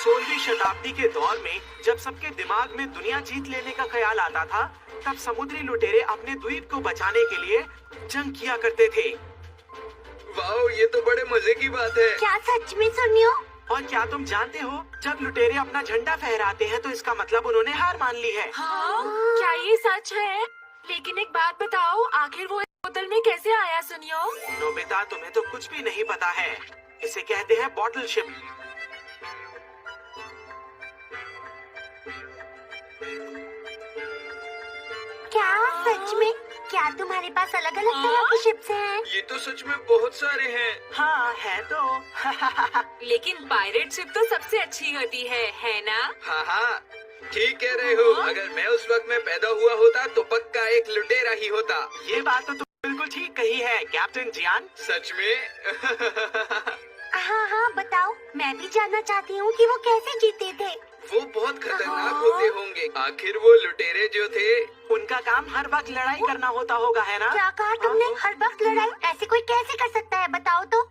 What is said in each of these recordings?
16वीं शताब्दी के दौर में जब सबके दिमाग में दुनिया जीत लेने का ख्याल आता था, तब समुद्री लुटेरे अपने द्वीप को बचाने के लिए जंग किया करते थे। वाओ, ये तो बड़े मजे की बात है। क्या सच में सुनियो? और क्या तुम जानते हो, जब लुटेरे अपना झंडा फहराते हैं तो इसका मतलब उन्होंने हार मान ली है। हाँ, क्या ये सच है? लेकिन एक बात बताओ, आखिर वो इस बोतल में कैसे आया सुनियो? नोबिता, तुम्हें तो कुछ भी नहीं पता है। इसे कहते हैं बॉटल शिप। क्या सच में? क्या तुम्हारे पास अलग अलग तरह की शिप्स हैं? ये तो सच में बहुत सारे हैं। हाँ है तो। लेकिन पायरेट शिप तो सबसे अच्छी होती है ना? हाँ हाँ, ठीक कह रहे हो। अगर मैं उस वक्त में पैदा हुआ होता तो पक्का एक लुटेरा ही होता। ये बात तो तुम बिल्कुल ठीक कही है कैप्टन जियान। सच में? हाँ हाँ बताओ, मैं भी जानना चाहती हूँ कि वो कैसे जीते थे। वो बहुत खतरनाक होते होंगे। आखिर वो लुटेरे जो थे, उनका काम हर वक्त लड़ाई करना होता होगा, है ना? क्या कहा तुमने? हर वक्त लड़ाई? ऐसे कोई कैसे कर सकता है, बताओ तो।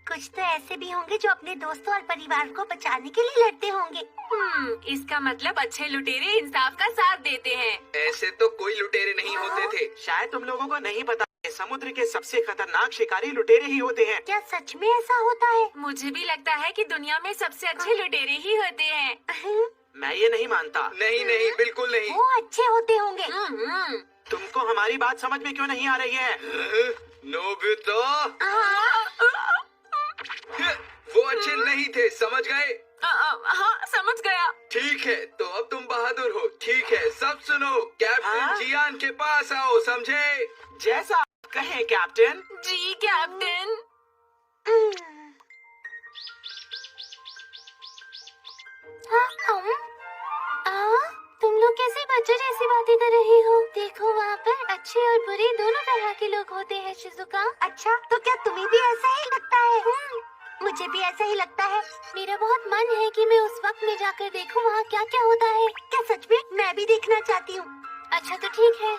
कुछ तो ऐसे भी होंगे जो अपने दोस्तों और परिवार को बचाने के लिए लड़ते होंगे। इसका मतलब अच्छे लुटेरे इंसाफ का साथ देते हैं। ऐसे तो कोई लुटेरे नहीं होते थे। शायद तुम लोगों को नहीं पता, समुद्र के सबसे खतरनाक शिकारी लुटेरे ही होते हैं। क्या सच में ऐसा होता है? मुझे भी लगता है कि दुनिया में सबसे अच्छे लुटेरे ही होते हैं। मैं ये नहीं मानता। नहीं नहीं, बिल्कुल नहीं। वो अच्छे होते होंगे। तुमको हमारी बात समझ में क्यों नहीं आ रही है? नोबिता, वो अच्छे नहीं थे, समझ गए? हाँ, समझ गया। ठीक है, तो अब तुम बहादुर हो। ठीक है, सब सुनो, कैप्टन हाँ? जियान के पास आओ, समझे? जैसा आप कहें कैप्टन। जी कैप्टन। तुम लोग कैसे बच्चों जैसी बातें कर रही हो? देखो वहाँ पर अच्छे और बुरे दोनों तरह के लोग होते हैं शिज़ुका। अच्छा, तो क्या तुम्हें भी ऐसा ही लगता है? मुझे भी ऐसा ही लगता है। मेरा बहुत मन है कि मैं उस वक्त में जाकर देखूं वहाँ क्या क्या होता है। क्या सच में? मैं भी देखना चाहती हूँ। अच्छा तो ठीक है।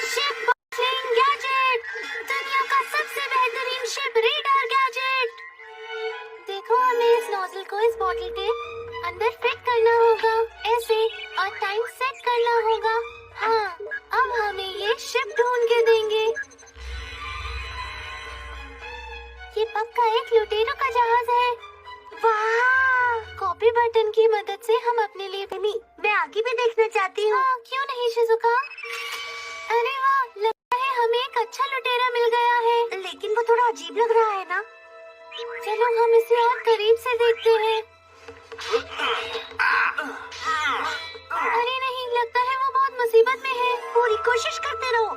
शिप बॉटलिंग गैजेट, दुनिया का सबसे बेहतरीन शिप रेडार गैजेट। देखो, हमें इस नोजल को इस बॉटल के अंदर फिट करना होगा ऐसे, और टाइम सेट करना होगा। हाँ, अब हमें ये शिप ढूंढ के देंगे। ये पक्का एक लुटेरों का जहाज है। वाह! कॉपी बटन की मदद से हम अपने लिए मैं आगे भी देखना चाहती हूँ। क्यों नहीं शिज़ुका? अरे वाह, लगता है हमें एक अच्छा लुटेरा मिल गया है। लेकिन वो थोड़ा अजीब लग रहा है ना? चलो हम इसे और करीब से देखते हैं। अरे नहीं, लगता है वो बहुत मुसीबत में है। पूरी कोशिश करते रहो।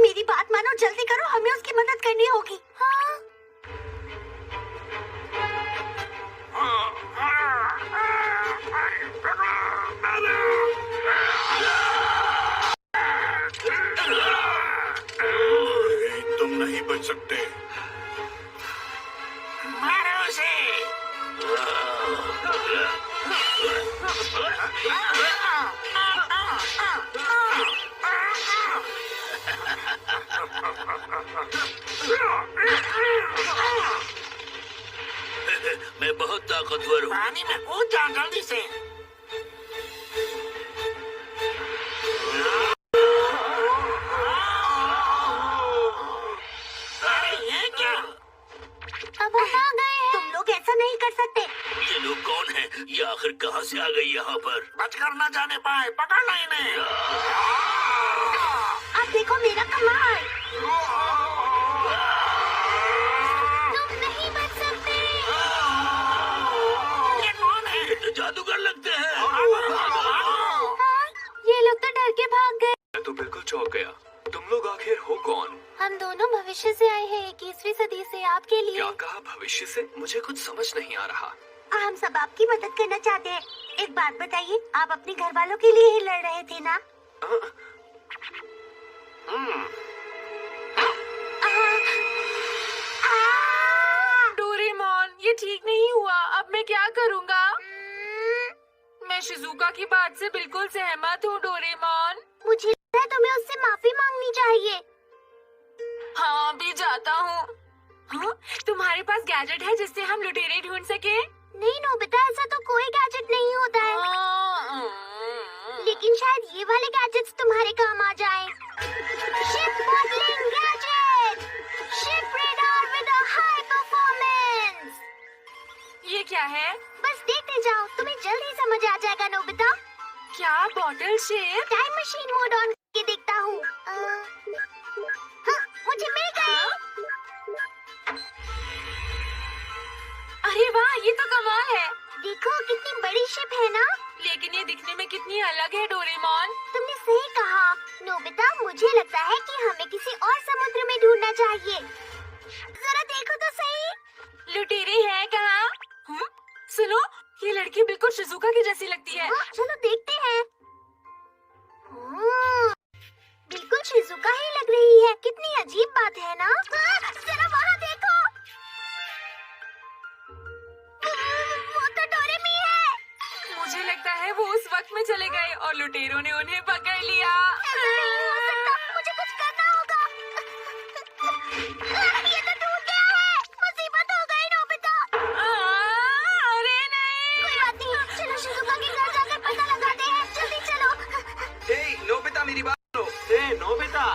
मेरी बात मानो, जल्दी करो, हमें उसकी मदद करनी होगी। हाँ? तुम नहीं बच सकते। मारो उसे। मैं बहुत ताकतवर हूँ। पानी में कूद जाओ जल्दी से। अरे ये क्या? अब हम आ गए हैं। तुम लोग ऐसा नहीं कर सकते। ये लोग कौन हैं? ये आखिर कहाँ से आ गई यहाँ पर? बचकर न जाने पाए, पकड़ना इन्हें। अब देखो मेरा कमाल। तुम नहीं बच सकते। ये कौन है? ये तो जादूगर लगते हैं। हाँ, ये लोग तो डर के भाग गए। मैं तो बिल्कुल चौंक गया। तुम लोग आखिर हो कौन? हम दोनों भविष्य से आए हैं, 21वीं सदी से आपके लिए। क्या कहा भविष्य से? मुझे कुछ समझ नहीं आ रहा। हम सब आपकी मदद करना चाहते हैं। एक बात बताइए, आप अपने घर वालों के लिए ही लड़ रहे थे ना? डोरेमोन, ये ठीक नहीं हुआ। अब मैं क्या करूँगा? मैं शिज़ुका की बात से बिल्कुल सहमत हूँ डोरेमोन। मुझे लगता है तुम्हें उससे माफी मांगनी चाहिए। हाँ, भी जाता हूँ। हाँ, तुम्हारे पास गैजेट है जिससे हम लुटेरे ढूंढ सके? नहीं नोबिता, ऐसा तो कोई गैजेट नहीं होता है, लेकिन शायद ये वाले गैजेट्स तुम्हारे काम आ जाए। Ship modelling gadget, ship radar with a high performance. ये क्या है? बस देखते जाओ, तुम्हें जल्द ही समझ आ जाएगा नोबिता। क्या bottle shape? Time machine mode on करके देखता हूँ। हाँ, मुझे मिल गई। अरे वाह, ये तो कमाल है। देखो कितनी बड़ी शिप है ना। लेकिन ये दिखने में कितनी अलग है डोरेमोन। तुमने सही कहा नोबिता, मुझे लगता है कि हमें किसी और समुद्र में ढूंढना चाहिए। जरा देखो तो सही। लुटेरे है कहाँ? सुनो, ये लड़की बिल्कुल शिजुका की जैसी लगती है। हाँ, चलो देखते हैं। बिल्कुल शिजुका ही लग रही है। कितनी अजीब बात है ना। जरा वहाँ देखो, वो तो डोरेमी है। मुझे लगता है वो उस वक्त में चले गए और लुटेरों ने उन्हें पकड़ लिया। ऐसा नहीं हो सकता, मुझे कुछ करना होगा। ये तो टूट गया है। मुसीबत हो गई नोबिता। अरे नहीं। कोई बात नहीं, चलो शिजुका के घर जाकर पता लगाते हैं। जल्दी चलो। हे नोबिता, मेरी बात सुनो। ए नोबिता,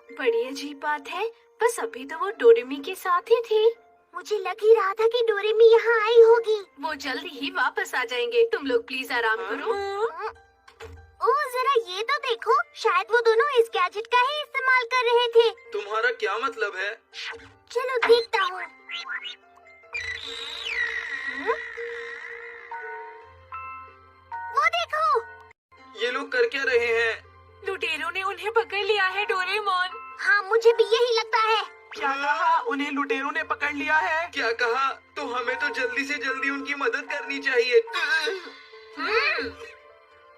बड़ी अजीब बात है, बस अभी तो वो डोरेमी के साथ ही थी। मुझे लग ही रहा था कि डोरेमी यहाँ आई होगी। वो जल्दी ही वापस आ जाएंगे। तुम लोग प्लीज आराम करो। ओह, जरा ये तो देखो, शायद वो दोनों इस गैजेट का ही इस्तेमाल कर रहे थे। तुम्हारा क्या मतलब है? चलो देखता हूँ। वो देखो। ये लोग कर क्या रहे हैं? लुटेरों ने उन्हें पकड़ लिया है डोरेमोन। हाँ, मुझे भी यही लगता है। क्या कहा? उन्हें लुटेरों ने पकड़ लिया है? क्या कहा? तो हमें तो जल्दी से जल्दी उनकी मदद करनी चाहिए।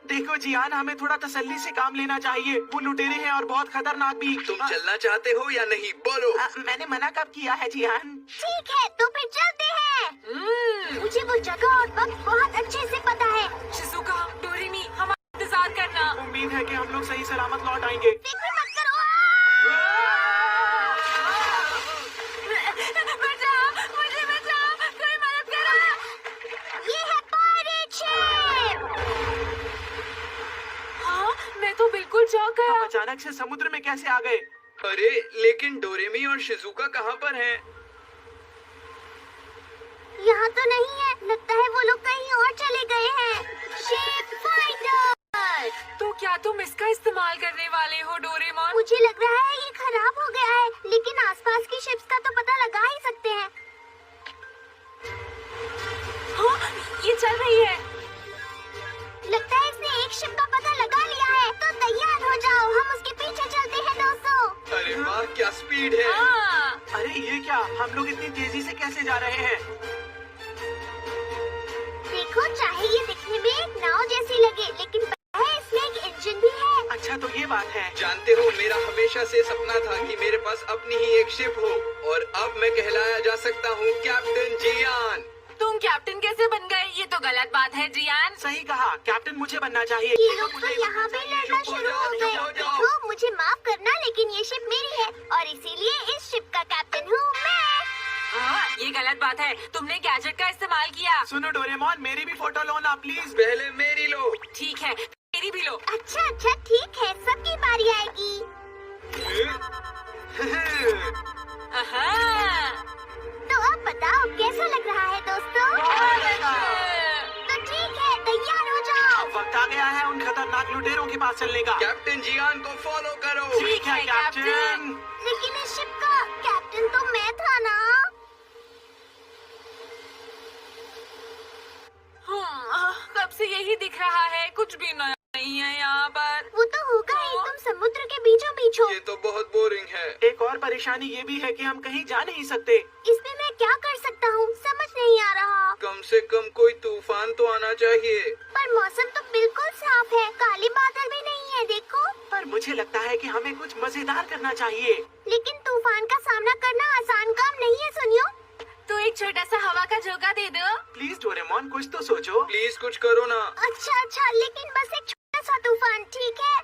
देखो जियान, हमें थोड़ा तसल्ली से काम लेना चाहिए। वो लुटेरे हैं और बहुत खतरनाक भी। तुम चलना चाहते हो या नहीं? बोलो। मैंने मना कब किया है जियान? ठीक है, तो फिर चलते हैं। मुझे वो जगह और वक्त बहुत अच्छे से पता है। शिजुका, डोरेमी, हमारा इंतजार करना। उम्मीद है कि हम लोग सही सलामत लौट आएंगे। फिक्र मत करो। बचाओ, मुझे बचाओ, कोई मदद करो। ये है पायरेट शिप। हाँ, मैं तो बिल्कुल चौंक हम गया। अचानक से समुद्र में कैसे आ गए? अरे लेकिन डोरेमी और शिजुका कहाँ पर हैं? यहाँ तो नहीं है, लगता है वो लोग कहीं और चले गए हैं। Ship finder. तो क्या तुम इसका इस्तेमाल करने वाले हो डोरेमोन? मुझे लग रहा है ये खराब हो गया है, लेकिन आसपास की शिप्स का तो पता लगा ही सकते हैं। हाँ, ये चल रही है। लगता है इसने एक शिप का पता लगा लिया है। तो तैयार हो जाओ, हम उसके पीछे चलते हैं दोस्तों। अरे वाह, क्या स्पीड है। हाँ, अरे ये क्या? हम लोग इतनी तेजी से कैसे जा रहे हैं? देखो, चाहे ये दिखने में एक नाव जैसी लगे, लेकिन पता है इसमें एक इंजन भी है। अच्छा, तो ये बात है। जानते हो, मेरा हमेशा से सपना था कि मेरे पास अपनी ही एक शिप हो, और अब मैं कहलाया जा सकता हूँ कैप्टन जियान। तुम कैप्टन कैसे बन गए? ये तो गलत बात है जियान। सही कहा, कैप्टन मुझे बनना चाहिए। ये लोग तो यहाँ भी लड़ना शुरू हो गए। देखो, मुझे माफ करना, लेकिन ये शिप मेरी है और इसीलिए इस शिप का कैप्टन हूँ मैं। हाँ, ये गलत बात है। तुमने गैजेट का इस्तेमाल किया। सुनो डोरेमोन, मेरी भी फोटो लो ना प्लीज। पहले मेरी लो। ठीक है, मेरी भी लो। अच्छा अच्छा, ठीक है, सबकी बारी आएगी। हाँ, तो अब बताओ कैसा लग रहा है दोस्तों? तो ठीक है, तैयार हो जाओ। अब वक्त आ गया है उन खतरनाक लुटेरों के पास चलने का। कैप्टन जियान को फॉलो करो। ठीक है कैप्टन। लेकिन इस शिप का कैप्टन तो मैं था ना। कब से यही दिख रहा है, कुछ भी नया नहीं है यहाँ पर। वो तो होगा ही, तुम समुद्र के बीचों बीच हो। ये तो बहुत बोरिंग है। एक और परेशानी ये भी है कि हम कहीं जा नहीं सकते। इसमें मैं क्या कर सकता हूँ, समझ नहीं आ रहा। कम से कम कोई तूफान तो आना चाहिए। पर मौसम तो बिल्कुल साफ है, काले बादल भी नहीं है, देखो। पर मुझे लगता है कि हमें कुछ मजेदार करना चाहिए। लेकिन तूफान का सामना करना आसान काम नहीं है, सुनियो। तो एक छोटा सा हवा का झोंका दे दो। प्लीज डोरेमोन, कुछ तो सोचो। प्लीज कुछ करो ना। अच्छा अच्छा, लेकिन बस एक छोटा सा तूफान, ठीक है?